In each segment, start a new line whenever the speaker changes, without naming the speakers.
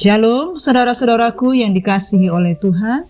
Shalom saudara-saudaraku yang dikasihi oleh Tuhan.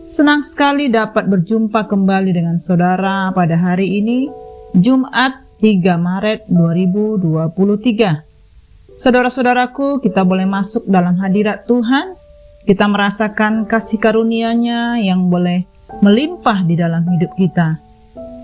Senang sekali dapat berjumpa kembali dengan saudara pada hari ini, Jumat 3 Maret 2023. Saudara-saudaraku, kita boleh masuk dalam hadirat Tuhan. Kita merasakan kasih karunia-Nya yang boleh melimpah di dalam hidup kita.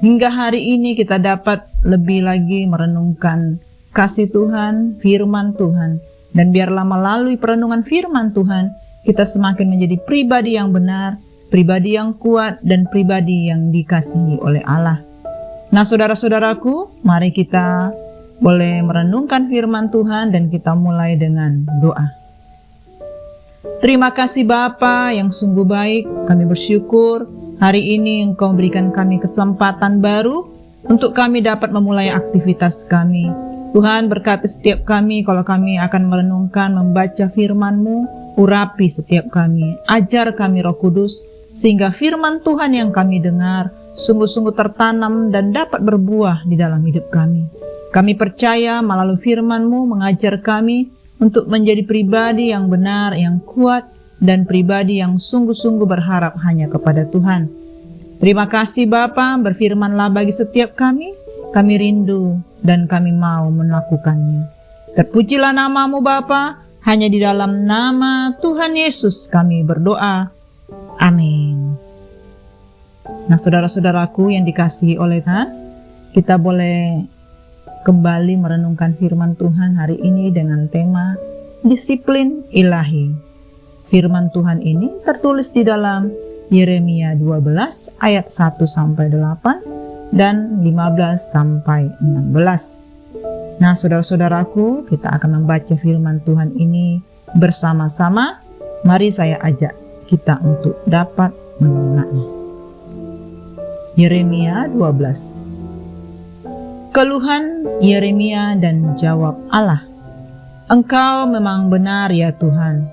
Hingga hari ini kita dapat lebih lagi merenungkan kasih Tuhan, firman Tuhan. Dan biarlah melalui perenungan firman Tuhan, kita semakin menjadi pribadi yang benar, pribadi yang kuat, dan pribadi yang dikasihi oleh Allah. Nah, saudara-saudaraku, mari kita boleh merenungkan firman Tuhan dan kita mulai dengan doa. Terima kasih Bapa yang sungguh baik, kami bersyukur hari ini Engkau berikan kami kesempatan baru untuk kami dapat memulai aktivitas kami. Tuhan berkati setiap kami kalau kami akan merenungkan, membaca firman-Mu, urapi setiap kami, ajar kami Roh Kudus, sehingga firman Tuhan yang kami dengar sungguh-sungguh tertanam dan dapat berbuah di dalam hidup kami. Kami percaya melalui firman-Mu mengajar kami untuk menjadi pribadi yang benar, yang kuat, dan pribadi yang sungguh-sungguh berharap hanya kepada Tuhan. Terima kasih Bapa, berfirmanlah bagi setiap kami rindu dan kami mau melakukannya. Terpujilah nama-Mu Bapa, hanya di dalam nama Tuhan Yesus kami berdoa. Amin. Nah, saudara-saudaraku yang dikasihi oleh Tuhan, kita boleh kembali merenungkan firman Tuhan hari ini dengan tema disiplin ilahi. Firman Tuhan ini tertulis di dalam Yeremia 12 ayat 1-8 dan 15-16. Nah, saudara-saudaraku, kita akan membaca firman Tuhan ini bersama-sama. Mari saya ajak kita untuk dapat menyimaknya. Yeremia 12. Keluhan Yeremia dan jawab Allah. Engkau memang benar ya Tuhan.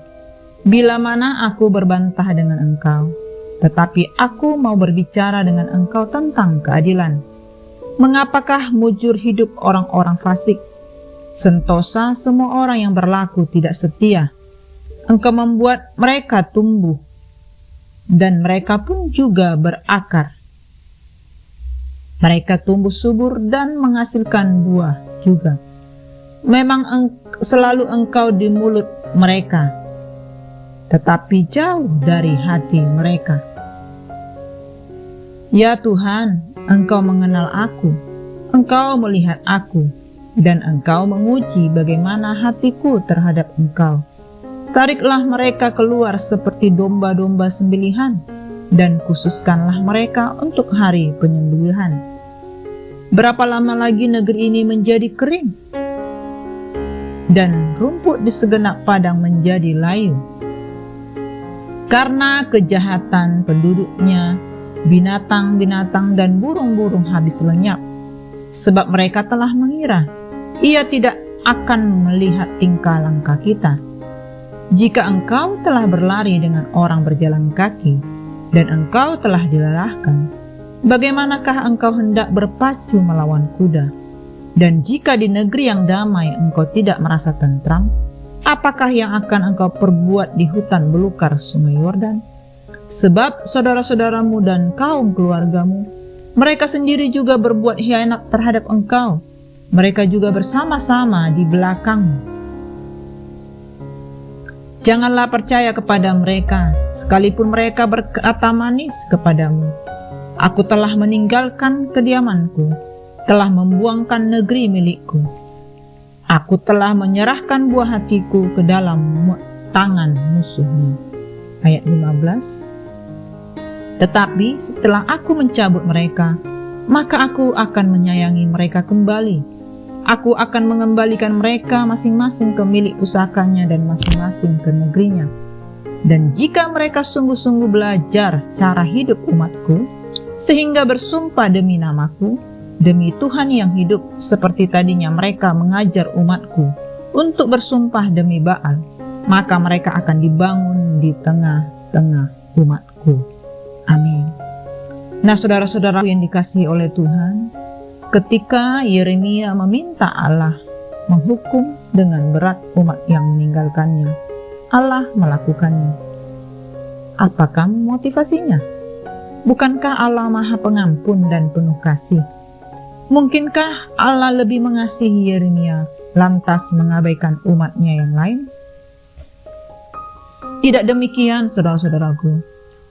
Bila mana aku berbantah dengan Engkau, tetapi aku mau berbicara dengan Engkau tentang keadilan. Mengapakah mujur hidup orang-orang fasik? Sentosa semua orang yang berlaku tidak setia. Engkau membuat mereka tumbuh, dan mereka pun juga berakar. Mereka tumbuh subur dan menghasilkan buah juga. Memang selalu Engkau di mulut mereka, tetapi jauh dari hati mereka. Ya Tuhan, Engkau mengenal aku, Engkau melihat aku, dan Engkau menguji bagaimana hatiku terhadap Engkau. Tariklah mereka keluar seperti domba-domba sembelihan, dan khususkanlah mereka untuk hari penyembelihan. Berapa lama lagi negeri ini menjadi kering, dan rumput di segenap padang menjadi layu? Karena kejahatan penduduknya, binatang-binatang dan burung-burung habis lenyap, sebab mereka telah mengira ia tidak akan melihat tingkah langkah kita. Jika Engkau telah berlari dengan orang berjalan kaki, dan Engkau telah dilelahkan, bagaimanakah Engkau hendak berpacu melawan kuda? Dan jika di negeri yang damai Engkau tidak merasa tentram, apakah yang akan Engkau perbuat di hutan belukar sungai Yordan? Sebab saudara-saudaramu dan kaum keluargamu, mereka sendiri juga berbuat khianat terhadap Engkau. Mereka juga bersama-sama di belakangmu. Janganlah percaya kepada mereka, sekalipun mereka berkata manis kepadamu. Aku telah meninggalkan kediamanku, telah membuangkan negeri milikku. Aku telah menyerahkan buah hatiku ke dalam tangan musuhnya. Ayat 15. Tetapi setelah aku mencabut mereka, maka aku akan menyayangi mereka kembali. Aku akan mengembalikan mereka masing-masing ke milik pusakanya dan masing-masing ke negerinya. Dan jika mereka sungguh-sungguh belajar cara hidup umatku, sehingga bersumpah demi namaku, demi Tuhan yang hidup, seperti tadinya mereka mengajar umatku untuk bersumpah demi Baal, maka mereka akan dibangun di tengah-tengah umatku. Amin. Nah, saudara-saudara yang dikasihi oleh Tuhan, ketika Yeremia meminta Allah menghukum dengan berat umat yang meninggalkannya, Allah melakukannya. Apakah motivasinya? Bukankah Allah Maha Pengampun dan penuh kasih? Mungkinkah Allah lebih mengasihi Yeremia lantas mengabaikan umatnya yang lain? Tidak demikian, saudara-saudaraku.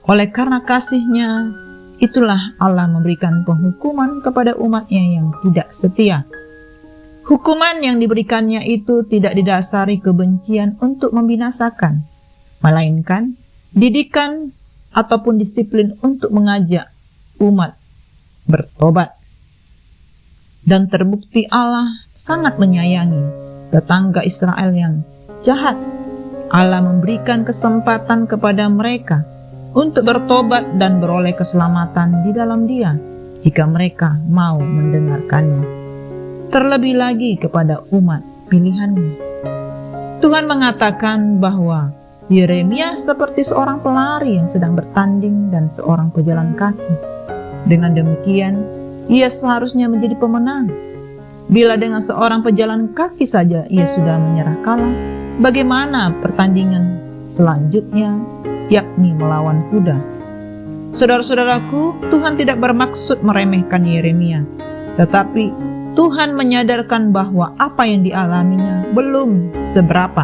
Oleh karena kasih-Nya, itulah Allah memberikan penghukuman kepada umatnya yang tidak setia. Hukuman yang diberikannya itu tidak didasari kebencian untuk membinasakan, melainkan didikan ataupun disiplin untuk mengajak umat bertobat. Dan terbukti Allah sangat menyayangi tetangga Israel yang jahat. Allah memberikan kesempatan kepada mereka untuk bertobat dan beroleh keselamatan di dalam Dia jika mereka mau mendengarkannya. Terlebih lagi kepada umat pilihan-Nya. Tuhan mengatakan bahwa Yeremia seperti seorang pelari yang sedang bertanding dan seorang pejalan kaki. Dengan demikian, ia seharusnya menjadi pemenang. Bila dengan seorang pejalan kaki saja ia sudah menyerah kalah, bagaimana pertandingan selanjutnya, yakni melawan kuda? Saudara-saudaraku, Tuhan tidak bermaksud meremehkan Yeremia, tetapi Tuhan menyadarkan bahwa apa yang dialaminya belum seberapa,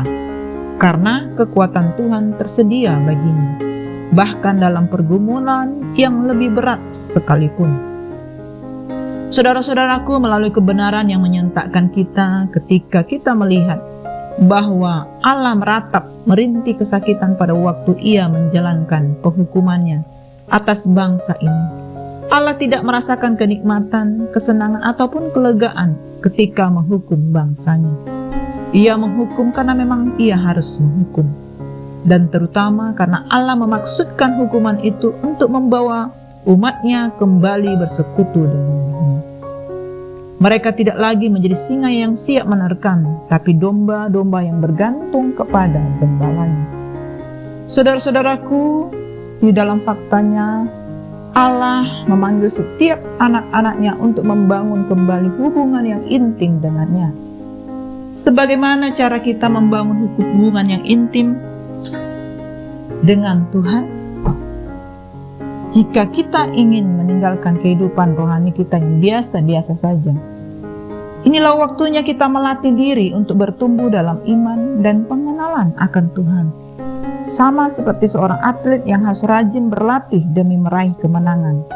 karena kekuatan Tuhan tersedia baginya, bahkan dalam pergumulan yang lebih berat sekalipun. Saudara-saudaraku, melalui kebenaran yang menyentakkan kita ketika kita melihat bahwa Allah meratap merintih kesakitan pada waktu Ia menjalankan penghukumannya atas bangsa ini. Allah tidak merasakan kenikmatan, kesenangan ataupun kelegaan ketika menghukum bangsanya. Ia menghukum karena memang Ia harus menghukum, dan terutama karena Allah memaksudkan hukuman itu untuk membawa umatnya kembali bersekutu dengannya. Mereka tidak lagi menjadi singa yang siap menerkam, tapi domba-domba yang bergantung kepada gembalanya. Saudara-saudaraku, di dalam faktanya Allah memanggil setiap anak-anaknya untuk membangun kembali hubungan yang intim dengannya. Sebagaimana cara kita membangun hubungan yang intim dengan Tuhan? Jika kita ingin meninggalkan kehidupan rohani kita yang biasa-biasa saja, inilah waktunya kita melatih diri untuk bertumbuh dalam iman dan pengenalan akan Tuhan. Sama seperti seorang atlet yang harus rajin berlatih demi meraih kemenangan.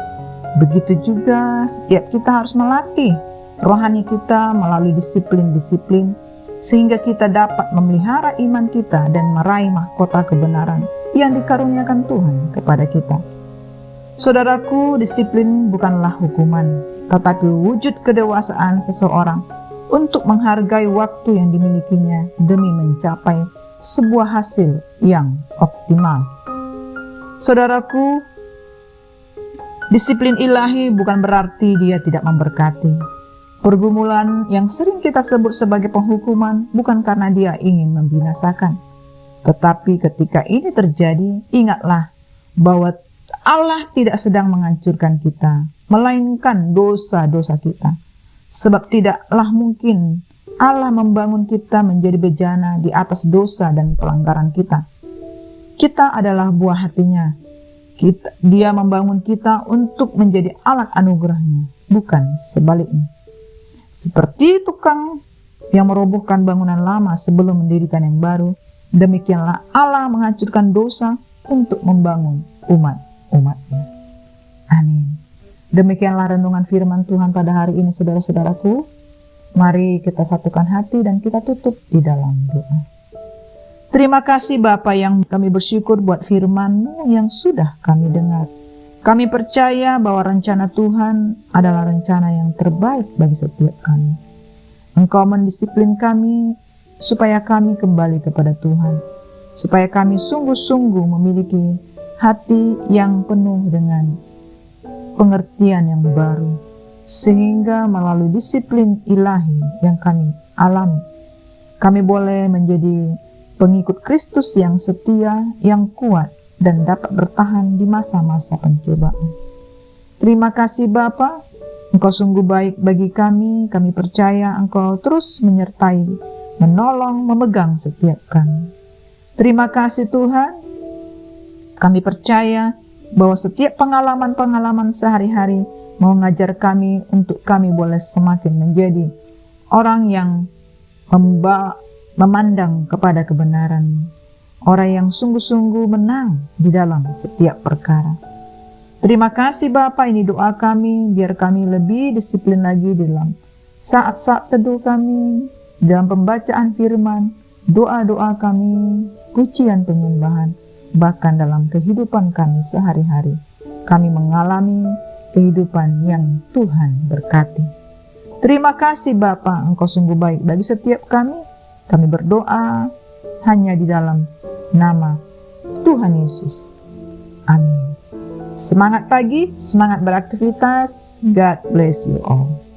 Begitu juga setiap kita harus melatih rohani kita melalui disiplin-disiplin, sehingga kita dapat memelihara iman kita dan meraih mahkota kebenaran yang dikaruniakan Tuhan kepada kita. Saudaraku, disiplin bukanlah hukuman, tetapi wujud kedewasaan seseorang untuk menghargai waktu yang dimilikinya demi mencapai sebuah hasil yang optimal. Saudaraku, disiplin ilahi bukan berarti Dia tidak memberkati. Pergumulan yang sering kita sebut sebagai penghukuman bukan karena Dia ingin membinasakan. Tetapi ketika ini terjadi, ingatlah bahwa Allah tidak sedang menghancurkan kita, melainkan dosa-dosa kita. Sebab tidaklah mungkin Allah membangun kita menjadi bejana di atas dosa dan pelanggaran kita. Kita adalah buah hatinya. Dia membangun kita untuk menjadi alat anugerahnya, bukan sebaliknya. Seperti tukang yang merobohkan bangunan lama sebelum mendirikan yang baru, demikianlah Allah menghancurkan dosa untuk membangun umat-umatnya. Amin. Demikianlah renungan firman Tuhan pada hari ini, saudara-saudaraku. Mari kita satukan hati dan kita tutup di dalam doa. Terima kasih Bapa yang kami bersyukur buat firman-Mu yang sudah kami dengar. Kami percaya bahwa rencana Tuhan adalah rencana yang terbaik bagi setiap kami. Engkau mendisiplin kami supaya kami kembali kepada Tuhan, supaya kami sungguh-sungguh memiliki hati yang penuh dengan pengertian yang baru, sehingga melalui disiplin ilahi yang kami alami, kami boleh menjadi pengikut Kristus yang setia, yang kuat, dan dapat bertahan di masa-masa pencobaan. Terima kasih Bapa, Engkau sungguh baik bagi kami. Kami percaya Engkau terus menyertai, menolong, memegang setiap kami. Terima kasih Tuhan, kami percaya bahwa setiap pengalaman-pengalaman sehari-hari mau mengajar kami untuk kami boleh semakin menjadi orang yang memandang kepada kebenaran, orang yang sungguh-sungguh menang di dalam setiap perkara. Terima kasih Bapa, ini doa kami, biar kami lebih disiplin lagi dalam saat-saat teduh kami, dalam pembacaan firman, doa-doa kami, pujian penyembahan, bahkan dalam kehidupan kami sehari-hari. Kami mengalami kehidupan yang Tuhan berkati. Terima kasih Bapa, Engkau sungguh baik bagi setiap kami. Kami berdoa hanya di dalam nama Tuhan Yesus. Amin. Semangat pagi, semangat beraktivitas. God bless you all.